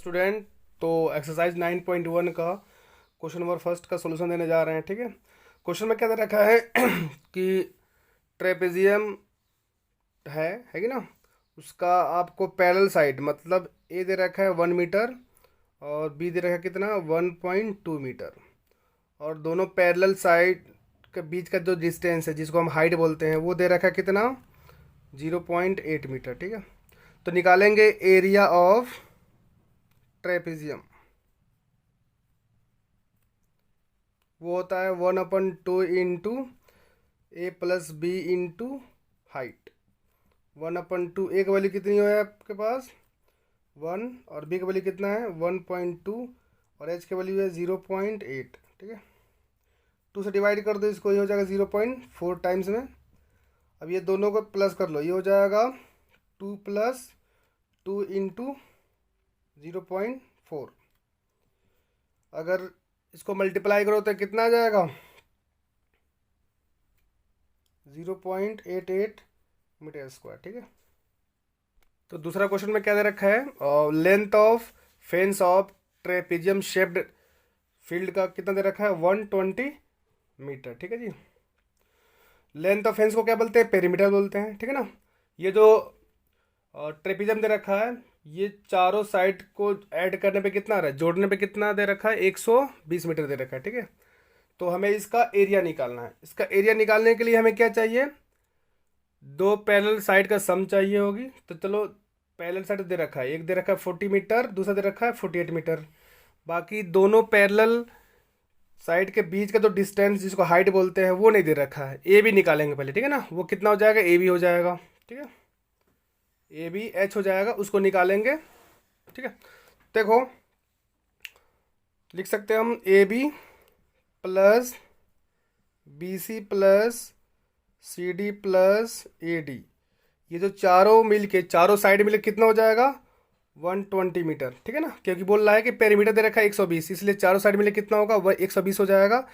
Student, तो exercise 9.1 का question number first का सॉल्यूशन देने जा रहे हैं। ठीक है, क्वेश्चन में क्या दे रखा है कि ट्रेपेजियम है कि ना, उसका आपको पैरेलल साइड मतलब ए दे रखा है 1 मीटर और बी दे रखा है कितना 1.2 मीटर, और दोनों पैरेलल साइड के बीच का जो डिस्टेंस है जिसको हम हाइट बोलते हैं वो दे रखा है कितना 0.8 मीटर। ठीक है, तो निकालेंगे एरिया ऑफ ट्रेपेजियम। वो होता है 1/2 इंटू ए प्लस बी इंटू हाइट। 1/2 ए की वैल्यू कितनी है आपके पास 1, और बी की वैल्यू कितना है 1.2, और एच की वैल्यू है 0.8। ठीक है, 2 से डिवाइड कर दो इसको, ये हो जाएगा 0.4 टाइम्स में। अब ये दोनों को प्लस कर लो, ये हो जाएगा 2 + 2 इंटू 0.4। अगर इसको मल्टीप्लाई करो तो कितना आ जाएगा 0.88 मीटर स्क्वायर। ठीक है, तो दूसरा क्वेश्चन में क्या दे रखा है, length of fence of trapezium shaped field का कितना दे रखा है 120 मीटर। ठीक है जी, लेंथ ऑफ फेंस को क्या बोलते हैं पेरीमीटर बोलते हैं। ठीक है ना, ये जो ट्रेपेजियम दे रखा है ये चारों साइड को ऐड करने पे कितना आ रहा है, जोड़ने पे कितना दे रखा है 120 मीटर दे रखा है। ठीक है, तो हमें इसका एरिया निकालना है। इसका एरिया निकालने के लिए हमें क्या चाहिए, दो पैरेलल साइड का सम चाहिए होगी। तो चलो, पैरेलल साइड दे रखा है, एक दे रखा है 40 मीटर, दूसरा दे रखा है 48 मीटर। बाकी दोनों पैरेलल साइड के बीच का जो डिस्टेंस जिसको हाइट बोलते हैं वो नहीं दे रखा है। ए भी निकालेंगे पहले। ठीक है ना, वो कितना हो जाएगा ए बी हो जाएगा। ठीक है, ए बी एच हो जाएगा, उसको निकालेंगे। ठीक है, देखो लिख सकते हैं हम A B plus B C plus C D plus A D, ये जो चारों मिल के चारों साइड मिल के कितना हो जाएगा 120 मीटर। ठीक है ना, क्योंकि बोल रहा है कि पेरीमीटर दे रखा है 120, इसलिए चारों साइड मिले कितना होगा वह 120 हो जाएगा।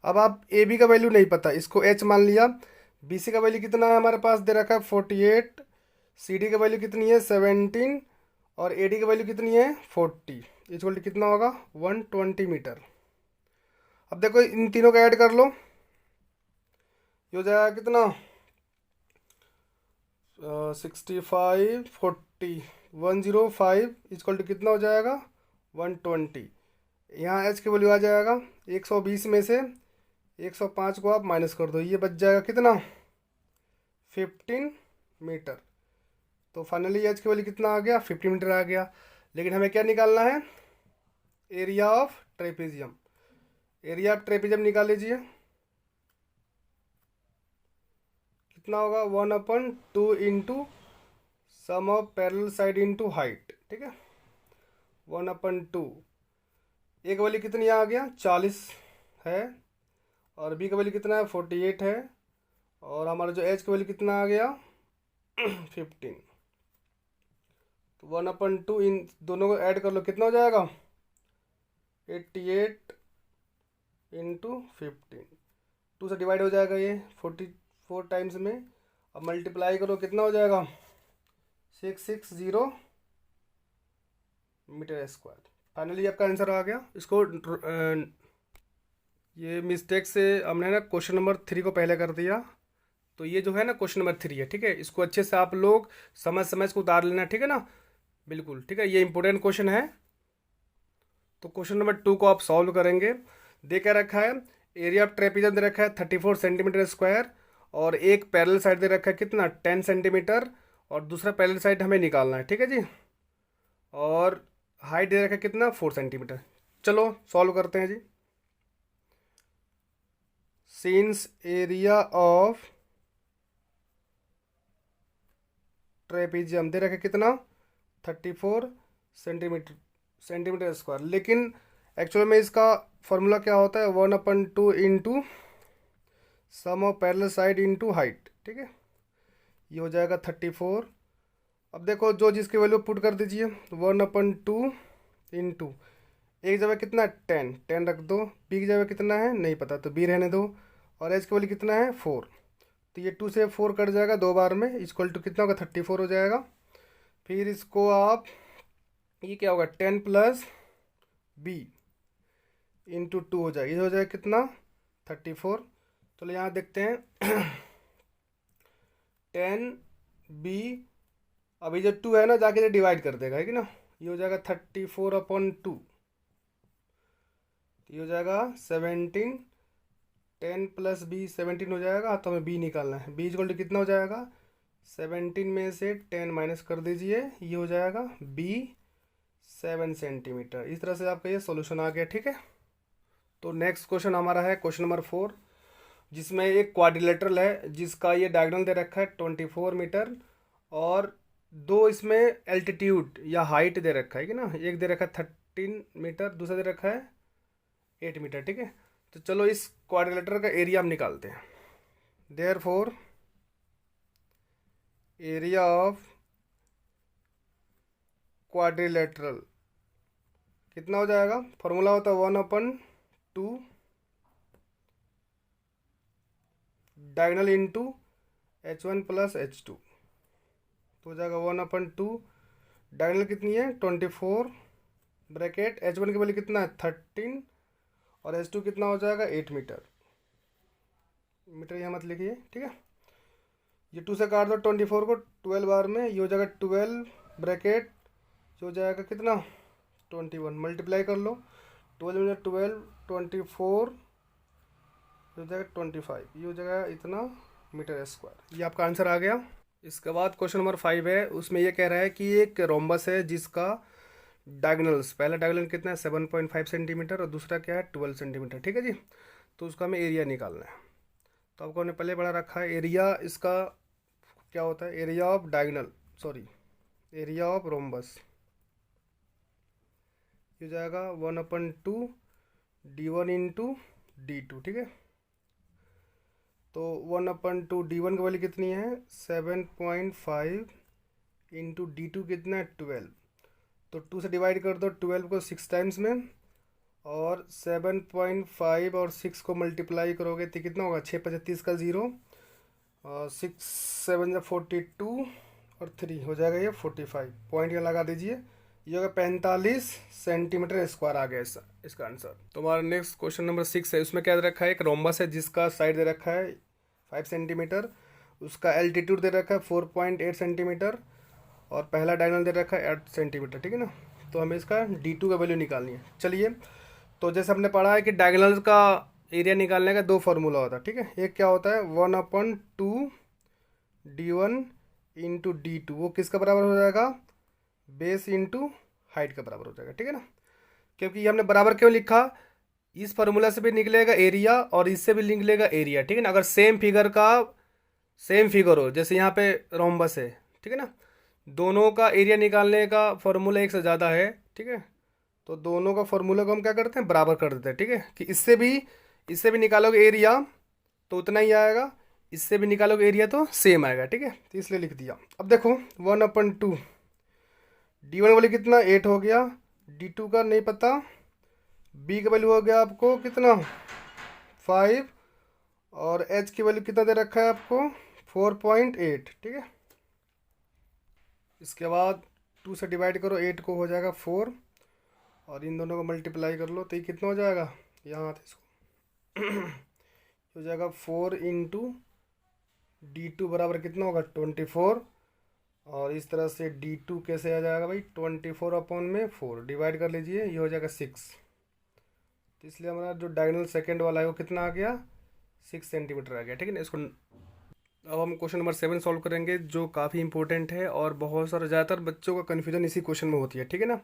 अब आप ए बी का वैल्यू नहीं पता, इसको एच मान लिया। बी सी का वैल्यू कितना है हमारे पास दे रखा है 48, सी डी का वैल्यू कितनी है 17, और ए डी की वैल्यू कितनी है 40। इक्वल टू कितना होगा 120 मीटर। अब देखो इन तीनों का ऐड कर लो, ये हो जाएगा कितना 65 40 105 इक्वल टू कितना हो जाएगा 120। यहाँ एच की वैल्यू आ जाएगा 120 में से 105 को आप माइनस कर दो, ये बच जाएगा कितना 15 मीटर। तो फाइनली एच की वैल्यू कितना आ गया 50 मीटर आ गया। लेकिन हमें क्या निकालना है area of trapezium. Area of trapezium निकाल लीजिए, कितना होगा 1/2 into sum of parallel side into height. ठीक है, 1/2। ए का वैल्यू कितनी आ गया 40 है, और बी का वैल्यू कितना है 48 है, और हमारा जो एच का वैल्यू कितना आ गया 15। तो 1/2 इन दोनों को ऐड कर लो, कितना हो जाएगा 88 इंटू 15। 2 से डिवाइड हो जाएगा ये 44 टाइम्स में। अब मल्टीप्लाई करो, कितना हो जाएगा 660 मीटर स्क्वायर। फाइनली आपका आंसर आ गया। इसको ये मिस्टेक से हमने ना क्वेश्चन नंबर 3 को पहले कर दिया, तो ये जो है ना क्वेश्चन नंबर 3 है। ठीक है, इसको अच्छे से आप लोग समझ समझ को उतार लेना। ठीक है ना, बिल्कुल ठीक है, ये इंपॉर्टेंट क्वेश्चन है। तो क्वेश्चन नंबर 2 को आप सॉल्व करेंगे। दे क्या रखा है, एरिया ऑफ ट्रेपेजियम दे रखा है 34 सेंटीमीटर स्क्वायर, और एक पैरेलल साइड दे रखा है कितना 10 सेंटीमीटर, और दूसरा पैरेलल साइड हमें निकालना है। ठीक है जी, और हाइट दे रखा है कितना 4 सेंटीमीटर। चलो सॉल्व करते हैं जी। सिंस एरिया ऑफ ट्रेपेजियम दे रखा है कितना 34 सेंटीमीटर स्क्वायर, लेकिन एक्चुअल में इसका फॉर्मूला क्या होता है 1/2 into sum of parallel side into height. ठीक है, ये हो जाएगा 34। अब देखो जो जिसकी वैल्यू पुट कर दीजिए 1/2 इंटू एक जगह कितना 10 रख दो, बी की जगह कितना है नहीं पता तो बी रहने दो, और एच की वैल्यू कितना है 4। तो ये 2 से 4 कट जाएगा 2 बार में, इक्वल टू कितना होगा 34 हो जाएगा। फिर इसको आप ये क्या होगा 10 प्लस बी इंटू 2 हो जाएगा, ये हो जाएगा कितना 34। चलो यहाँ देखते हैं 10 बी, अभी जो 2 है ना जाके डिवाइड कर देगा है कि ना, ये हो जाएगा 34/2, ये हो जाएगा 17। 10 प्लस बी 17 हो जाएगा, तो हमें बी निकालना है। बी इक्वल टू कितना हो जाएगा 17 में से 10 माइनस कर दीजिए, ये हो जाएगा बी 7 सेंटीमीटर। इस तरह से आपका ये सॉल्यूशन आ गया, ठीक है। तो नेक्स्ट क्वेश्चन हमारा है क्वेश्चन नंबर 4, जिसमें एक क्वाड्रिलेटरल है जिसका ये डायगोनल दे रखा है 24 मीटर, और दो इसमें एल्टीट्यूड या हाइट दे रखा है कि ना, एक दे रखा है 13 मीटर, दूसरा दे रखा है 8 मीटर, ठीक है। तो चलो इस क्वाड्रिलेटरल का एरिया हम निकालते हैं। देयरफॉर एरिया ऑफ क्वाड्रिलेटरल कितना हो जाएगा, फॉर्मूला होता है 1/2 diagonal into h1 plus h2, तो हो जाएगा 1/2 डायगोनल कितनी है 24 ब्रैकेट h1 की वैल्यू कितना है 13 और h2 कितना हो जाएगा 8 मीटर। मीटर यहाँ मत लिखिए, ठीक है। ये 2 से काट दो 24 को 12 बार में, ये हो जाएगा 12 ब्रैकेट, ये हो जाएगा कितना 21, मल्टीप्लाई कर लो 12 में 12 24 हो जाएगा 25, ये हो जाएगा इतना मीटर स्क्वायर। ये आपका आंसर आ गया। इसके बाद क्वेश्चन नंबर 5 है, उसमें ये कह रहा है कि एक रोम्बस है जिसका डायगोनल्स, पहला डायगोनल कितना है 7.5 सेंटीमीटर और दूसरा क्या है 12 सेंटीमीटर, ठीक है जी। तो उसका हमें एरिया निकालना है। तो आपको हमने पहले पढ़ा रखा है एरिया इसका क्या होता है, area of diagonal, sorry area of rhombus, ये हो जाएगा 1/2 d1 इंटू d2, ठीक है। तो 1/2 d1 की वैल्यू कितनी है 7.5 इंटू d2 कितना है 12, तो 2 से डिवाइड कर दो 12 को 6 टाइम्स में, और 7.5 और 6 को मल्टीप्लाई करोगे तो कितना होगा 6×35 का 0, 6 7 42 और 3 हो जाएगा ये 45, पॉइंट यहाँ लगा दीजिए, ये होगा 45 सेंटीमीटर स्क्वायर आ गया इसका आंसर। तो हमारा नेक्स्ट क्वेश्चन नंबर 6 है, उसमें क्या दे रखा है, एक रोम्बस है जिसका साइड दे रखा है 5 सेंटीमीटर, उसका एल्टीट्यूड दे रखा है 4.8 सेंटीमीटर, और पहला डायगोनल दे रखा है 8 सेंटीमीटर, ठीक है ना। तो हमें इसका d2 का वैल्यू निकालनी है। चलिए, तो जैसे हमने पढ़ा है कि डायगोनल का एरिया निकालने का 2 फार्मूला होता है, ठीक है। एक क्या होता है 1/2 d1 इंटू d2, वो किसका बराबर हो जाएगा बेस इंटू हाइट का बराबर हो जाएगा, ठीक है ना। क्योंकि हमने बराबर क्यों लिखा, इस फार्मूला से भी निकलेगा एरिया और इससे भी निकलेगा एरिया, ठीक है ना। अगर सेम फिगर हो, जैसे यहाँ पे रोम्बस है, ठीक है ना, दोनों का एरिया निकालने का फार्मूला एक से ज़्यादा है, ठीक है, तो दोनों का फार्मूला को हम क्या करते हैं बराबर कर देते हैं, ठीक है। कि इससे भी निकालोगे एरिया तो उतना ही आएगा, इससे भी निकालोगे एरिया तो सेम आएगा, ठीक है। तो इसलिए लिख दिया। अब देखो 1/2 d1 वाली कितना 8 हो गया, d2 का नहीं पता, b का वैल्यू हो गया आपको कितना 5, और h की वैल्यू कितना दे रखा है आपको 4.8, ठीक है। इसके बाद 2 से डिवाइड करो 8 को हो जाएगा 4, और इन दोनों को मल्टीप्लाई कर लो तो ये कितना हो जाएगा, यहाँ आते इसको हो जाएगा 4 इंटू d2 बराबर कितना होगा 24, और इस तरह से d2 कैसे आ जाएगा भाई 24/4 डिवाइड कर लीजिए, ये हो जाएगा 6। तो इसलिए हमारा जो डायगोनल सेकंड वाला है वो कितना आ गया 6 सेंटीमीटर आ गया, ठीक है ना। इसको अब हम क्वेश्चन नंबर 7 सॉल्व करेंगे, जो काफ़ी इंपॉर्टेंट है और बहुत सारा ज़्यादातर बच्चों का कन्फ्यूजन इसी क्वेश्चन में होती है, ठीक है ना।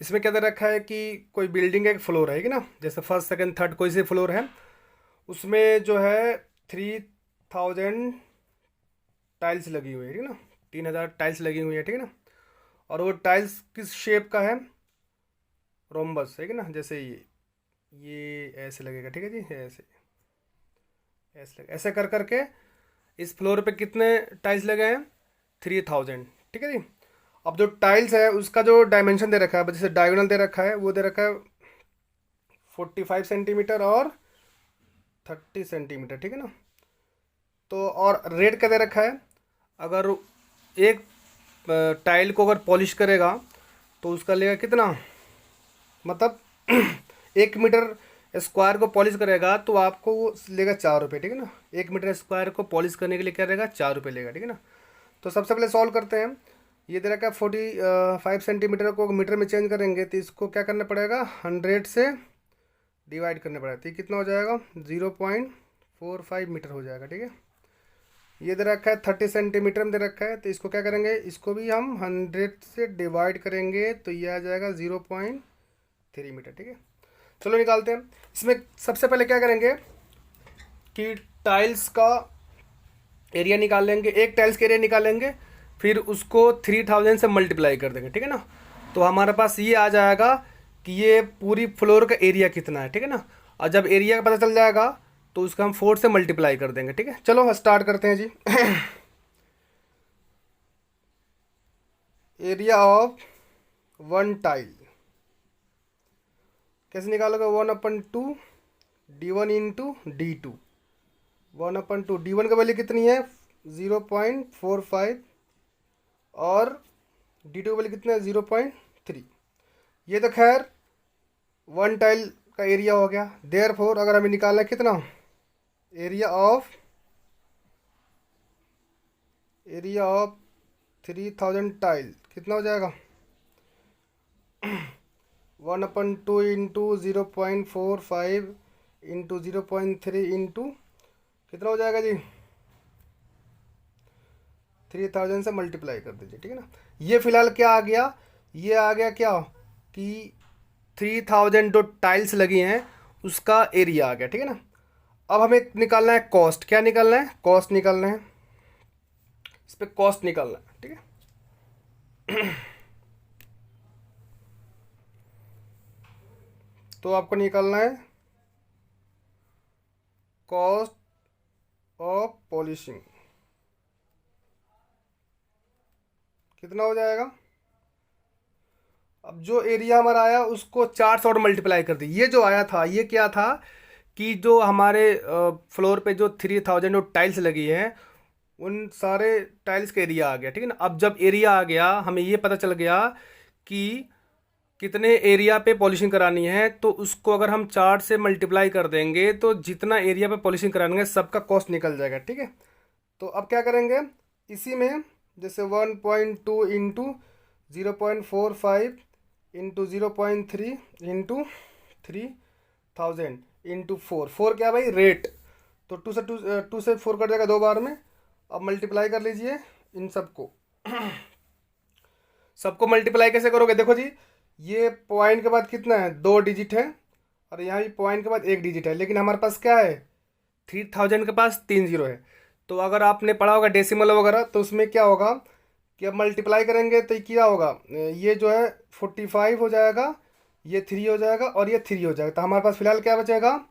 इसमें क्या दे रखा है कि कोई बिल्डिंग का एक फ्लोर है कि ना, जैसे फर्स्ट सेकंड थर्ड कोई से फ्लोर है, उसमें जो है 3000 टाइल्स लगी हुई है, ठीक है ना, 3000 टाइल्स लगी हुई है, ठीक है ना। और वो टाइल्स किस शेप का है रोम्बस है कि ना, जैसे ये ऐसे लगेगा, ठीक है जी, ऐसे ऐसे लगे, ऐसे कर करके इस फ्लोर पे कितने टाइल्स लगे हैं 3000, ठीक है जी। अब जो टाइल्स है उसका जो डायमेंशन दे रखा है, जैसे डायगोनल दे रखा है वो दे रखा है 45 सेंटीमीटर और 30 सेंटीमीटर, ठीक है ना। तो और रेट का दे रखा है, अगर एक टाइल को अगर पॉलिश करेगा तो उसका लेगा कितना, मतलब 1 मीटर स्क्वायर को पॉलिश करेगा तो आपको वो लेगा 4 रुपये, ठीक है ना। 1 मीटर स्क्वायर को पॉलिश करने के लिए क्या रहेगा, 4 रुपये लेगा, ठीक है ना। तो सबसे पहले सॉल्व करते हैं। ये दे रखा है 45 सेंटीमीटर को मीटर में चेंज करेंगे तो इसको क्या करना पड़ेगा, 100 से डिवाइड करना पड़ेगा। तो ये कितना हो जाएगा, 0.45 मीटर हो जाएगा, ठीक है। ये दे रखा है 30 सेंटीमीटर में दे रखा है, तो इसको क्या करेंगे, इसको भी हम 100 से डिवाइड करेंगे तो ये आ जाएगा 0.3 मीटर, ठीक है। चलो निकालते हैं। इसमें सबसे पहले क्या करेंगे कि टाइल्स का एरिया निकाल लेंगे, एक टाइल्स का एरिया निकालेंगे, फिर उसको 3000 से मल्टीप्लाई कर देंगे, ठीक है ना। तो हमारे पास ये आ जाएगा कि ये पूरी फ्लोर का एरिया कितना है, ठीक है ना। और जब एरिया का पता चल जाएगा तो उसका हम 4 से मल्टीप्लाई कर देंगे, ठीक है। चलो स्टार्ट करते हैं जी। एरिया ऑफ वन टाइल कैसे निकालोगे, 1/2 D1 इंटू D2। 1/2 D1 का वैल्यू कितनी है 0.45 और D2 का वैल्यू कितना है 0.3। ये तो खैर वन टाइल का एरिया हो गया। देयरफॉर अगर हमें निकालना है कितना, एरिया ऑफ 3000 टाइल कितना हो जाएगा, 1/2 इंटू 0.45 इंटू 0.3 इंटू कितना हो जाएगा जी, 3000 से मल्टीप्लाई कर दीजिए, ठीक है ना। ये फिलहाल क्या आ गया, ये आ गया क्या कि 3000 जो टाइल्स लगी हैं उसका एरिया आ गया, ठीक है ना। अब हमें निकालना है कॉस्ट। क्या निकालना है, कॉस्ट निकालना है। इस पर कॉस्ट निकालना है, ठीक है। तो आपको निकालना है कॉस्ट ऑफ पॉलिशिंग, कितना हो जाएगा। अब जो एरिया हमारा आया उसको 4 से और मल्टीप्लाई कर दी। ये जो आया था ये क्या था कि जो हमारे फ्लोर पे जो 3000 जो टाइल्स लगी हैं उन सारे टाइल्स का एरिया आ गया, ठीक है ना। अब जब एरिया आ गया हमें ये पता चल गया कि कितने एरिया पे पॉलिशिंग करानी है, तो उसको अगर हम 4 से मल्टीप्लाई कर देंगे तो जितना एरिया पे पॉलिशिंग कराएंगे सबका कॉस्ट निकल जाएगा, ठीक है। तो अब क्या करेंगे, इसी में जैसे 1.2 इंटू 0.45 इंटू 0.3 इंटू 3000 इंटू 4 क्या भाई, रेट। तो 2 से 4 कट जाएगा 2 बार में। अब मल्टीप्लाई कर लीजिए इन सबको। सबको मल्टीप्लाई कैसे करोगे, देखो जी ये पॉइंट के बाद कितना है 2 डिजिट है और यहाँ भी पॉइंट के बाद 1 डिजिट है, लेकिन हमारे पास क्या है 3000 के पास 3 जीरो है। तो अगर आपने पढ़ा होगा डेसिमल वगैरह तो उसमें क्या होगा कि अब मल्टीप्लाई करेंगे तो क्या होगा, ये जो है 45 हो जाएगा, ये 3 हो जाएगा और ये 3 हो जाएगा। तो हमारे पास फिलहाल क्या बचेगा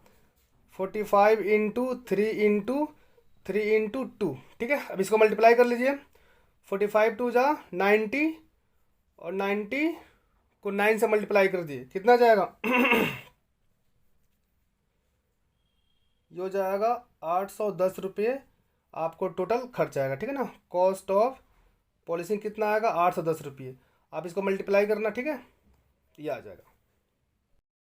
45 इंटू 3 इंटू 3 इंटू 2, ठीक है। अब इसको मल्टीप्लाई कर लीजिए, 45 2 जा 90 और 90 को 9 से मल्टीप्लाई कर दिए, कितना जाएगा ये हो जाएगा 810 रुपये आपको टोटल खर्च आएगा, ठीक है ना। कॉस्ट ऑफ पॉलिशिंग कितना आएगा 810 रुपये। आप इसको मल्टीप्लाई करना, ठीक है, ये आ जाएगा।